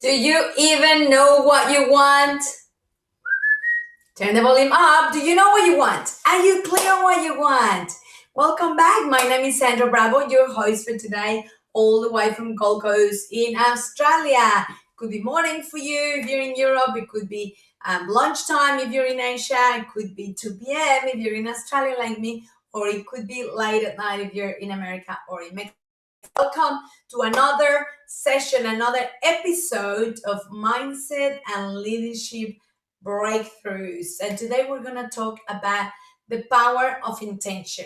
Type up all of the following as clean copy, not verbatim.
Do you even know what you want? Turn the volume up. Do you know what you want? Are you clear on what you want? Welcome back. My name is Sandra Bravo, your host for today, all the way from Gold Coast in Australia. Could be morning for you if you're in Europe. It could be lunchtime if you're in Asia. It could be 2 p.m. if you're in Australia like me, or it could be late at night if you're in America or in Mexico. Welcome to another session, another episode of Mindset and Leadership Breakthroughs. And today we're going to talk about the power of intention.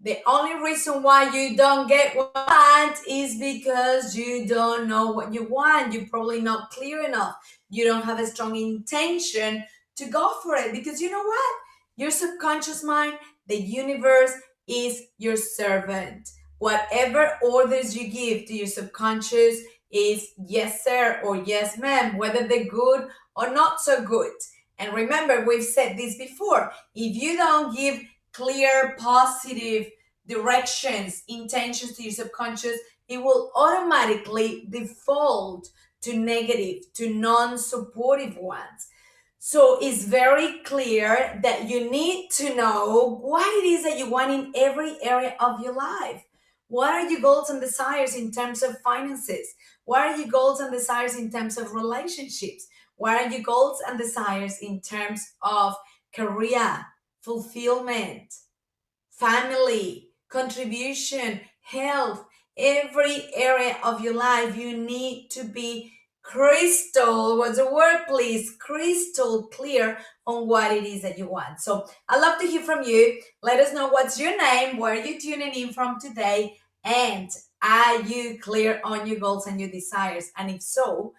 The only reason why you don't get what you want is because you don't know what you want. You're probably not clear enough. You don't have a strong intention to go for it, because you know what? Your subconscious mind, the universe, is your servant. Whatever orders you give to your subconscious is yes sir or yes ma'am, whether they're good or not so good. And remember, we've said this before, if you don't give clear, positive directions, intentions to your subconscious, it will automatically default to negative, to non-supportive ones. So it's very clear that you need to know what it is that you want in every area of your life. What are your goals and desires in terms of finances? What are your goals and desires in terms of relationships? What are your goals and desires in terms of career, fulfillment, family, contribution, health? Every area of your life, you need to be what's the word please? Crystal clear on what it is that you want. So I'd love to hear from you. Let us know what's your name, where are you tuning in from today, and are you clear on your goals and your desires? And if so,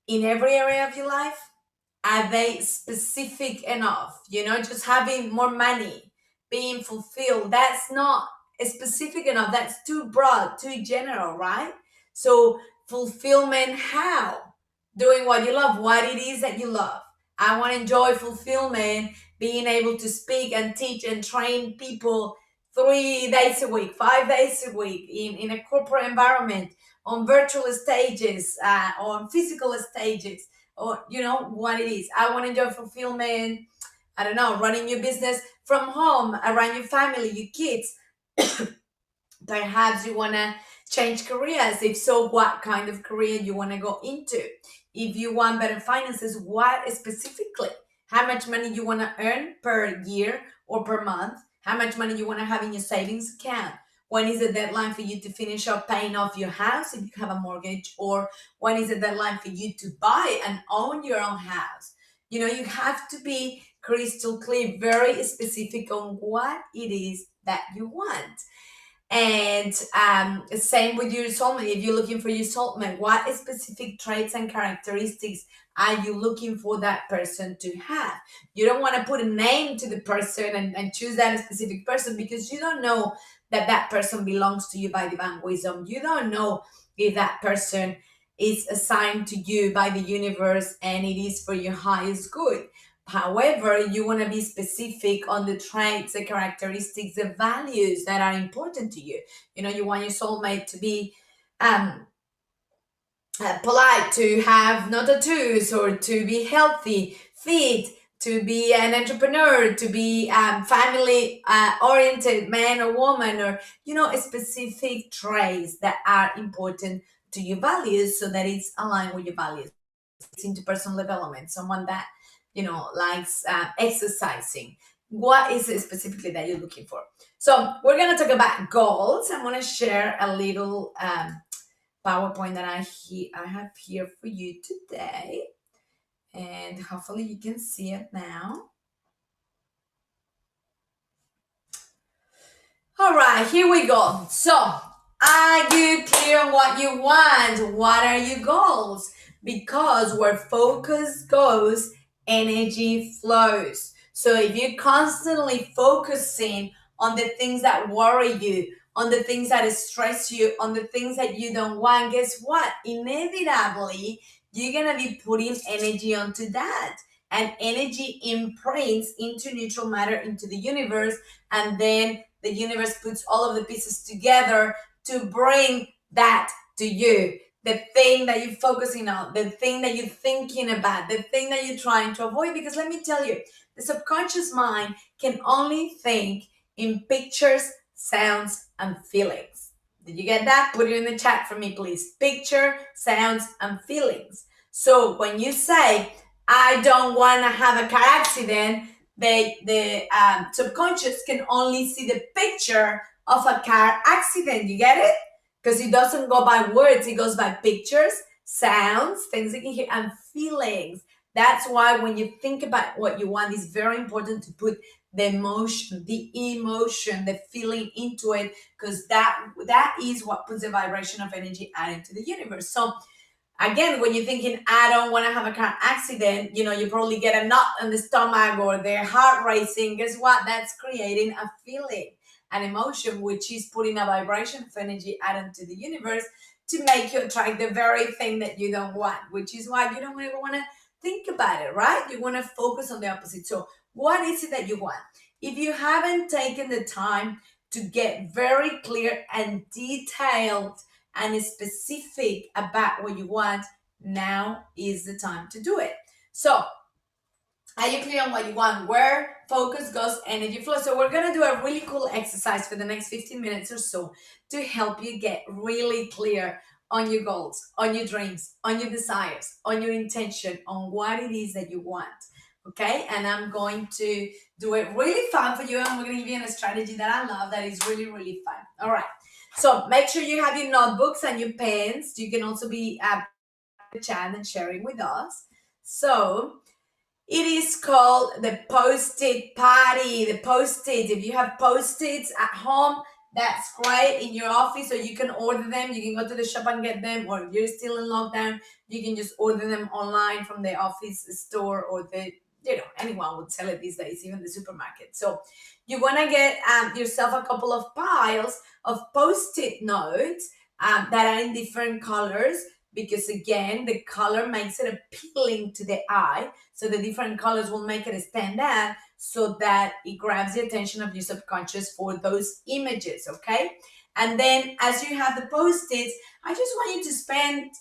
in every area of your life, are they specific enough? Just having more money, being fulfilled, that's not specific enough. That's too broad, too general, right? So fulfillment, how? Doing what you love, what it is that you love. I want to enjoy fulfillment, being able to speak and teach and train people 3 days a week, 5 days a week in a corporate environment, on virtual stages, on physical stages, or what it is. I want to enjoy fulfillment, I don't know, running your business from home, around your family, your kids. Perhaps you want to change careers. If so, what kind of career you want to go into? If you want better finances, what specifically? How much money you want to earn per year or per month? How much money you want to have in your savings account? When is the deadline for you to finish up paying off your house if you have a mortgage? Or when is the deadline for you to buy and own your own house? You have to be crystal clear, very specific on what it is that you want. And same with your soulmate. If you're looking for your soulmate, what specific traits and characteristics are you looking for that person to have? You don't want to put a name to the person and choose that specific person, because you don't know that person belongs to you by divine wisdom. You don't know if that person is assigned to you by the universe and it is for your highest good. However, you want to be specific on the traits, the characteristics, the values that are important to you. You want your soulmate to be polite, to have no tattoos, or to be healthy, fit, to be an entrepreneur, to be family oriented man or woman, or specific traits that are important to your values, so that it's aligned with your values. It's into personal development, someone that likes exercising. What is it specifically that you're looking for? So we're going to talk about goals. I'm going to share a little PowerPoint that I have here for you today, and hopefully you can see it now. All right, here we go. So are you clear on what you want? What are your goals? Because where focus goes, energy flows. So if you're constantly focusing on the things that worry you, on the things that stress you, on the things that you don't want, guess what? Inevitably, you're going to be putting energy onto that. And energy imprints into neutral matter, into the universe, and then the universe puts all of the pieces together to bring that to you. the thing that you're focusing on, the thing that you're thinking about, the thing that you're trying to avoid. Because let me tell you, the subconscious mind can only think in pictures, sounds, and feelings. Did you get that? Put it in the chat for me, please. Picture, sounds, and feelings. So when you say, I don't want to have a car accident, the subconscious can only see the picture of a car accident. You get it? Because it doesn't go by words, it goes by pictures, sounds, things you can hear, and feelings. That's why when you think about what you want, it's very important to put the emotion, the feeling into it, because that is what puts the vibration of energy out into the universe. So again, when you're thinking, I don't want to have a car accident, you probably get a knot in the stomach or their heart racing. Guess what? That's creating a feeling, an emotion, which is putting a vibration of energy out into the universe to make you attract the very thing that you don't want, which is why you don't ever want to think about it, right? You want to focus on the opposite. So what is it that you want? If you haven't taken the time to get very clear and detailed and specific about what you want, now is the time to do it. So are you clear on what you want? Where focus goes, energy flows. So we're going to do a really cool exercise for the next 15 minutes or so to help you get really clear on your goals, on your dreams, on your desires, on your intention, on what it is that you want. Okay, and I'm going to do it really fun for you, and we're going to give you a strategy that I love that is really, really fun. All right, so make sure you have your notebooks and your pens. You can also be the chat and sharing with us. So it is called the Post-it Party. The Post-it. If you have Post-its at home, that's great. In your office, or you can order them. You can go to the shop and get them, or if you're still in lockdown, you can just order them online from the office store, or anyone would sell it these days, even the supermarket. So you want to get yourself a couple of piles of Post-it notes that are in different colors, because again, the color makes it appealing to the eye. So the different colors will make it stand out so that it grabs the attention of your subconscious for those images, okay? And then as you have the Post-its, I just want you to spend,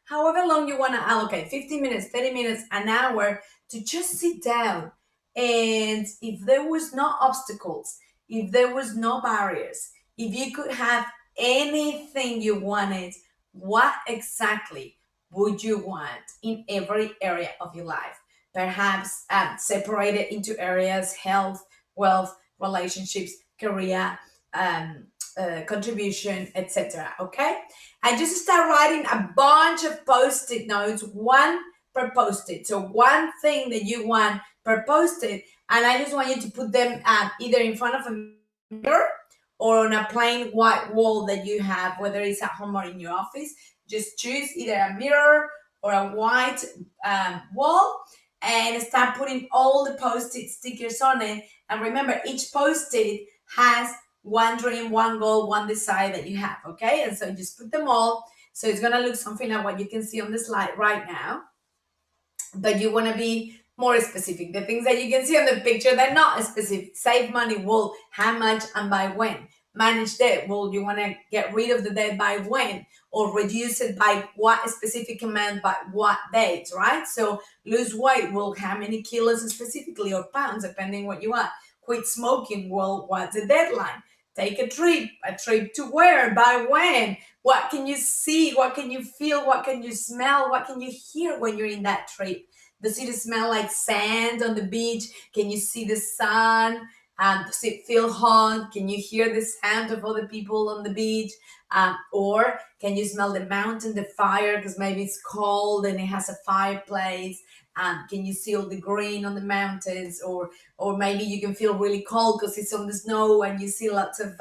however long you want to allocate, 15 minutes, 30 minutes, an hour, to just sit down. And if there was no obstacles, if there was no barriers, if you could have anything you wanted, what exactly would you want in every area of your life? Perhaps separate it into areas: health, wealth, relationships, career, contribution, etc. Okay? And just start writing a bunch of Post-it notes, one per Post-it. So one thing that you want per Post-it, and I just want you to put them either in front of a mirror or on a plain white wall that you have, whether it's at home or in your office. Just choose either a mirror or a white wall, and start putting all the Post-it stickers on it. And remember, each Post-it has one dream, one goal, one desire that you have, okay? And so just put them all. So it's gonna look something like what you can see on the slide right now, but you wanna be more specific. The things that you can see on the picture, they're not specific. Save money, well, how much and by when? Manage debt, well, you wanna get rid of the debt by when? Or reduce it by what specific amount, by what date, right? So lose weight, well, how many kilos specifically, or pounds, depending what you want. Quit smoking, well, what's the deadline? Take a trip to where, by when? What can you see? What can you feel? What can you smell? What can you hear when you're in that trip? Does it smell like sand on the beach? Can you see the sun? Does it feel hot? Can you hear the sound of other people on the beach? Or can you smell the mountain, the fire, because maybe it's cold and it has a fireplace? Can you see all the green on the mountains? Or maybe you can feel really cold because it's on the snow and you see lots of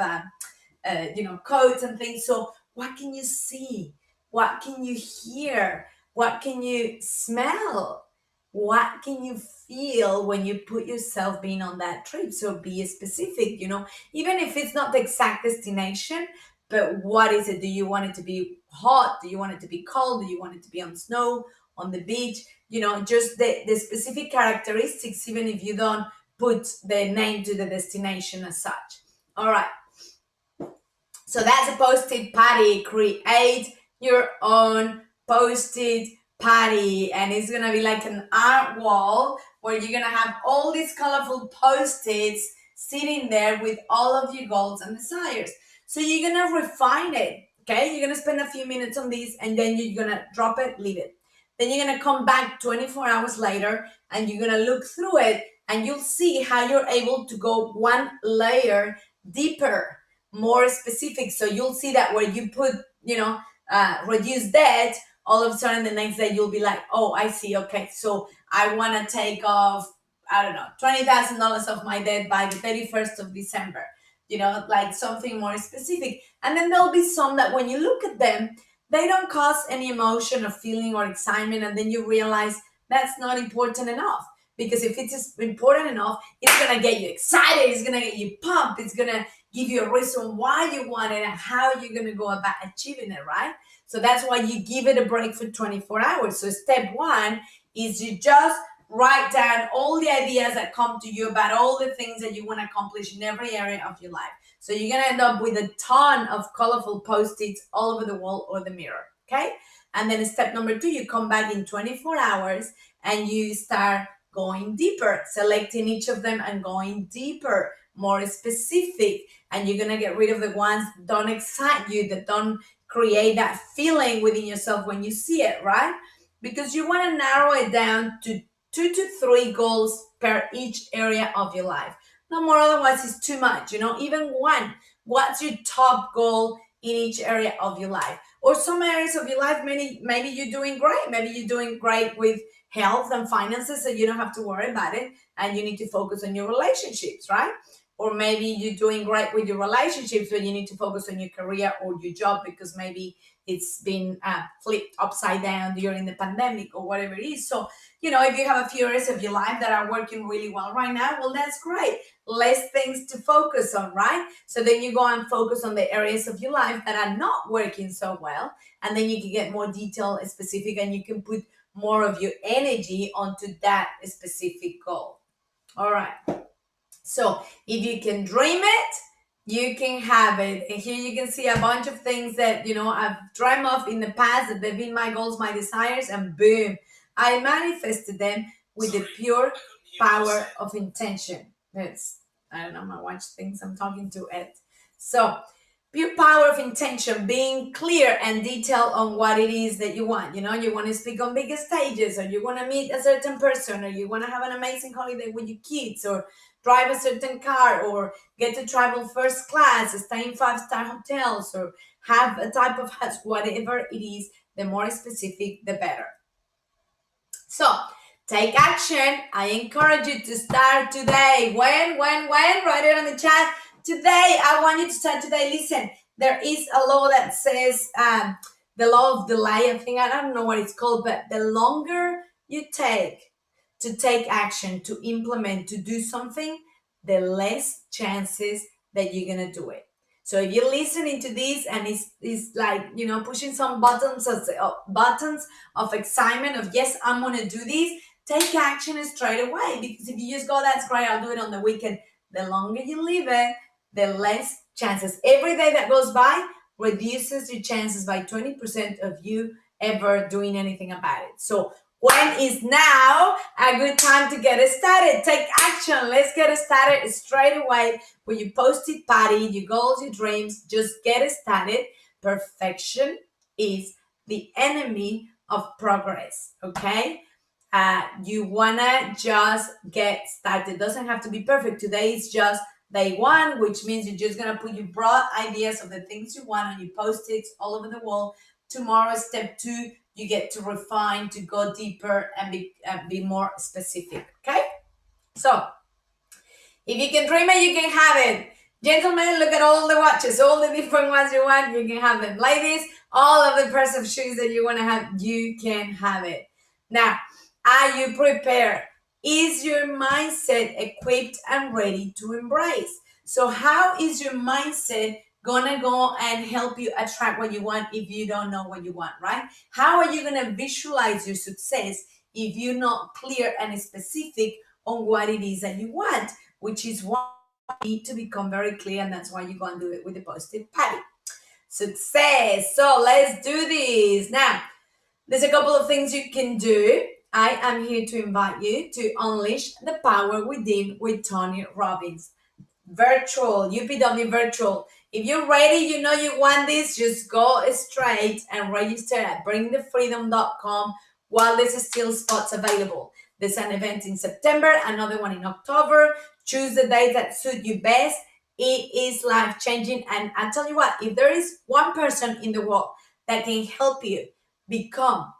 coats and things. So what can you see? What can you hear? What can you smell? What can you feel when you put yourself being on that trip? So be specific, even if it's not the exact destination, but what is it? Do you want it to be hot? Do you want it to be cold? Do you want it to be on snow, on the beach? Just the specific characteristics, even if you don't put the name to the destination as such. All right. So that's a Post-it party. Create your own post-it party, and it's gonna be like an art wall where you're gonna have all these colorful post-its sitting there with all of your goals and desires. So you're gonna refine it. Okay, you're gonna spend a few minutes on this, and then you're gonna drop it, leave it. Then you're gonna come back 24 hours later, and you're gonna look through it, and you'll see how you're able to go one layer deeper, more specific. So you'll see that where you put, reduce debt, all of a sudden the next day you'll be like, oh, I see. Okay, so I want to take off, I don't know, $20,000 of my debt by the 31st of December. Like something more specific. And then there'll be some that when you look at them, they don't cause any emotion or feeling or excitement, and then you realize that's not important enough. Because if it's important enough, it's gonna get you excited, it's gonna get you pumped, it's gonna give you a reason why you want it and how you're gonna go about achieving it, right? So that's why you give it a break for 24 hours. So step one is you just write down all the ideas that come to you about all the things that you want to accomplish in every area of your life. So you're going to end up with a ton of colorful post-its all over the wall or the mirror, okay? And then step number two, you come back in 24 hours and you start going deeper, selecting each of them and going deeper, more specific. And you're going to get rid of the ones that don't excite you, that don't create that feeling within yourself when you see it, right? Because you want to narrow it down to 2 to 3 goals per each area of your life. No more, otherwise it's too much. Even one. What's your top goal in each area of your life? Or some areas of your life, maybe you're doing great. Maybe you're doing great with health and finances, so you don't have to worry about it, and you need to focus on your relationships, right? Or maybe you're doing great with your relationships, but you need to focus on your career or your job because maybe it's been flipped upside down during the pandemic or whatever it is. So, if you have a few areas of your life that are working really well right now, well, that's great. Less things to focus on, right? So then you go and focus on the areas of your life that are not working so well, and then you can get more detailed, specific, and you can put more of your energy onto that specific goal. All right. So if you can dream it, you can have it. And here you can see a bunch of things that, I've dreamt of in the past, that they've been my goals, my desires, and boom, I manifested them with the pure power of intention. I don't know, my watch thinks I'm talking to Ed. So, pure power of intention, being clear and detailed on what it is that you want. You want to speak on bigger stages, or you want to meet a certain person, or you want to have an amazing holiday with your kids, or drive a certain car, or get to travel first class, stay in 5-star hotels, or have a type of house, whatever it is, the more specific, the better. So take action. I encourage you to start today. When? Write it on the chat. Today, I want you to start today. Listen, there is a law that says the law of delay. I don't know what it's called, but the longer you take to take action, to implement, to do something, the less chances that you're gonna do it. So if you're listening to this and it's like, pushing some buttons of excitement of, yes, I'm gonna do this, take action straight away. Because if you just go, that's great, I'll do it on the weekend, the longer you leave it, the less chances. Every day that goes by reduces your chances by 20% of you ever doing anything about it. So when is now a good time to get started? Take action. Let's get started straight away with your post-it party, your goals, your dreams. Just get started. Perfection is the enemy of progress, okay? You wanna just get started. It doesn't have to be perfect. Today is just day one, which means you're just gonna put your broad ideas of the things you want on your post-its all over the wall. Tomorrow, step 2, you get to refine, to go deeper and be more specific, okay? So if you can dream it, you can have it. Gentlemen, look at all the watches, all the different ones you want, you can have them. Ladies, all of the pairs of shoes that you want to have, you can have it. Now, are you prepared? Is your mindset equipped and ready to embrace? So how is your mindset gonna go and help you attract what you want if you don't know what you want, right? How are you gonna visualize your success if you're not clear and specific on what it is that you want? Which is why you need to become very clear, and that's why you go and do it with the post-it party. success. So let's do this. Now, there's a couple of things you can do. I am here to invite you to unleash the power within with Tony Robbins. Virtual, UPW virtual. If you're ready, you know you want this, just go straight and register at bringthefreedom.com while there's still spots available. There's an event in September, another one in October. Choose the dates that suit you best. It is life changing. And I tell you what, if there is one person in the world that can help you become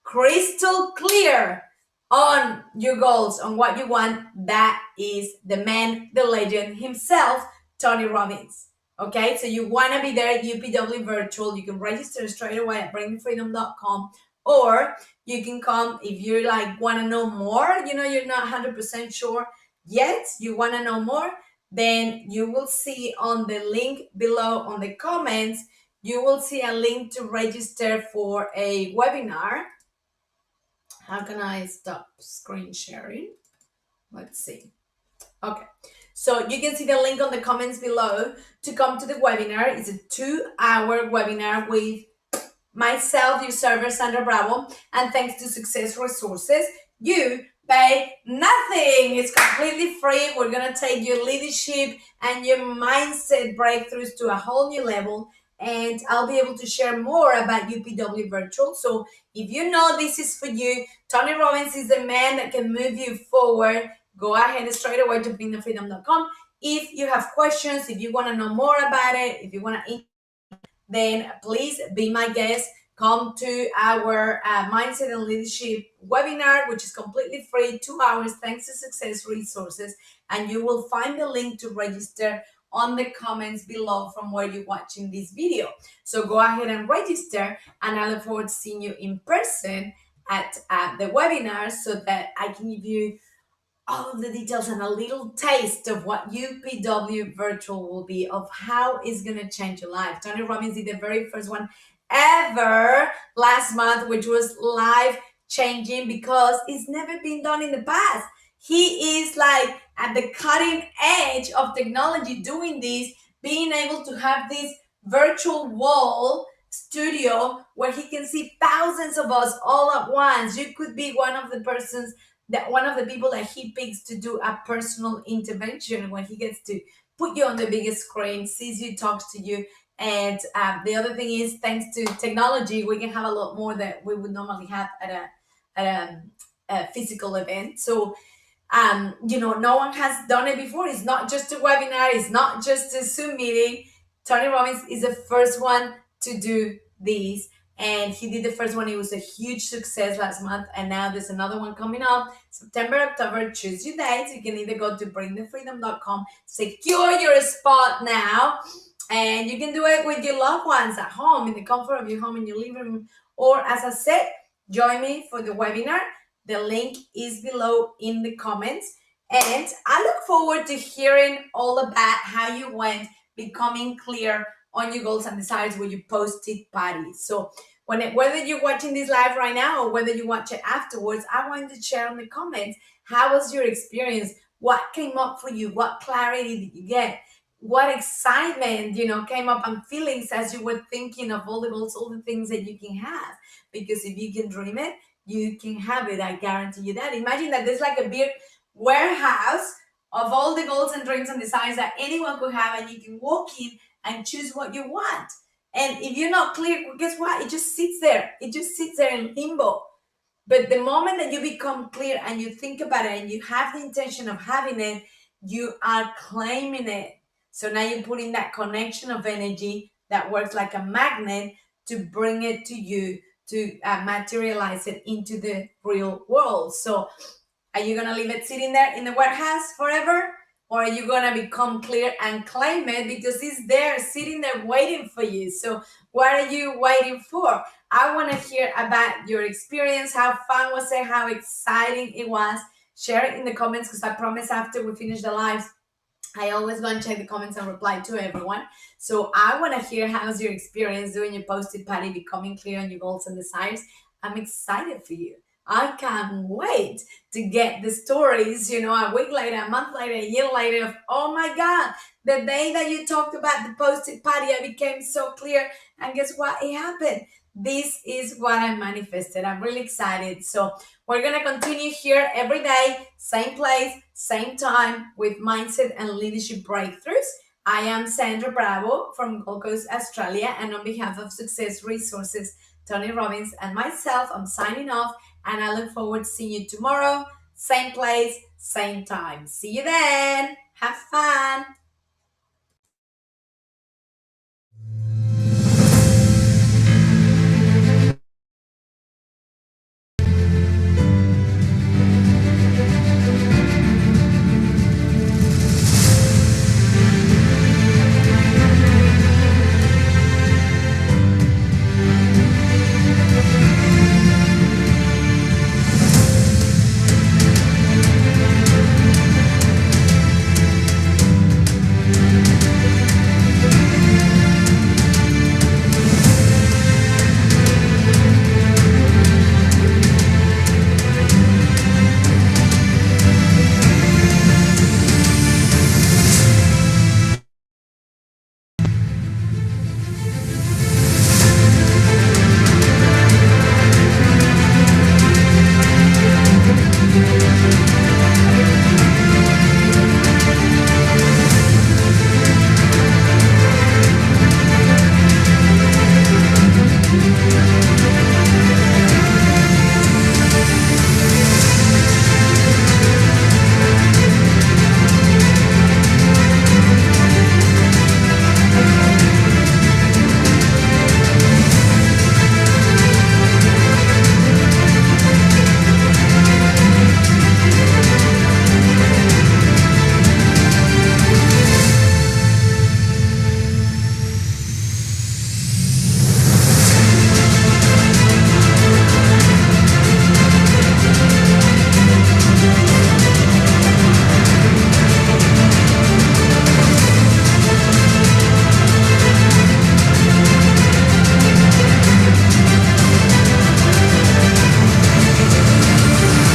crystal clear on your goals, on what you want, that is the man, the legend himself, Tony Robbins. Okay, so you want to be there, UPW virtual. You can register straight away at bringthefreedom.com, or you can come if you like want to know more. You know, you're not 100% sure yet, you want to know more, then you will see on the link below on the comments, you will see a link to register for a webinar. How can I stop screen sharing? Let's see. Okay, so you can see the link on the comments below to come to the webinar. It's a 2-hour webinar with myself, your server, Sandra Bravo, and thanks to Success Resources, you pay nothing. It's completely free. We're going to take your leadership and your mindset breakthroughs to a whole new level, and I'll be able to share more about UPW Virtual. So if you know this is for you, Tony Robbins is the man that can move you forward. Go ahead straight away to bringthefreedom.com. If you have questions, if you want to know more about it, if you want to, then please be my guest. Come to our Mindset and Leadership webinar, which is completely free, 2 hours, thanks to Success Resources. And you will find the link to register on the comments below from where you're watching this video. So go ahead and register, and I look forward to seeing you in person at the webinar so that I can give you all of the details and a little taste of what UPW virtual will be, of how it's going to change your life. Tony Robbins did the very first one ever last month, which was life changing because it's never been done in the past. He is like at the cutting edge of technology doing this, being able to have this virtual wall studio where he can see thousands of us all at once. You could be one of the persons that one of the people that he picks to do a personal intervention, when he gets to put you on the biggest screen, sees you, talks to you. And the other thing is, thanks to technology, we can have a lot more that we would normally have at a physical event. So no one has done it before. It's not just a webinar, it's not just a Zoom meeting. Tony Robbins is the first one to do these, and he did the first one. It was a huge success last month, and now there's another one coming up September, October. Choose your dates. You can either go to bringthefreedom.com, secure your spot now, and you can do it with your loved ones at home, in the comfort of your home, in your living room, or as I said, join me for the webinar. The link is below in the comments, and I look forward to hearing all about how you went becoming clear on your goals and desires with your post-it parties. So whether you're watching this live right now or whether you watch it afterwards, I want you to share in the comments, how was your experience? What came up for you? What clarity did you get? What excitement, came up, and feelings as you were thinking of all the goals, all the things that you can have. Because if you can dream it, you can have it. I guarantee you that. Imagine that there's like a big warehouse of all the goals and dreams and desires that anyone could have, and you can walk in and choose what you want. And if you're not clear, guess what? It just sits there. It just sits there in limbo. But the moment that you become clear and you think about it and you have the intention of having it, you are claiming it. So now you're putting that connection of energy that works like a magnet to bring it to you, to materialize it into the real world. So are you going to leave it sitting there in the warehouse forever? Or are you going to become clear and claim it because it's there, sitting there waiting for you? So what are you waiting for? I want to hear about your experience. How fun was it? How exciting it was? Share it in the comments, because I promise after we finish the live, I always go and check the comments and reply to everyone. So I want to hear, how's your experience doing your post-it party, becoming clear on your goals and desires. I'm excited for you. I can't wait to get the stories, a week later, a month later, a year later of, oh my God, The day that you talked about the post-it party, I became so clear. And guess what? It happened. This is what I manifested. I'm really excited. So we're going to continue here every day, same place, same time with mindset and leadership breakthroughs. I am Sandra Bravo from Gold Coast, Australia. And on behalf of Success Resources, Tony Robbins, and myself, I'm signing off. And I look forward to seeing you tomorrow, same place, same time. See you then. Have fun.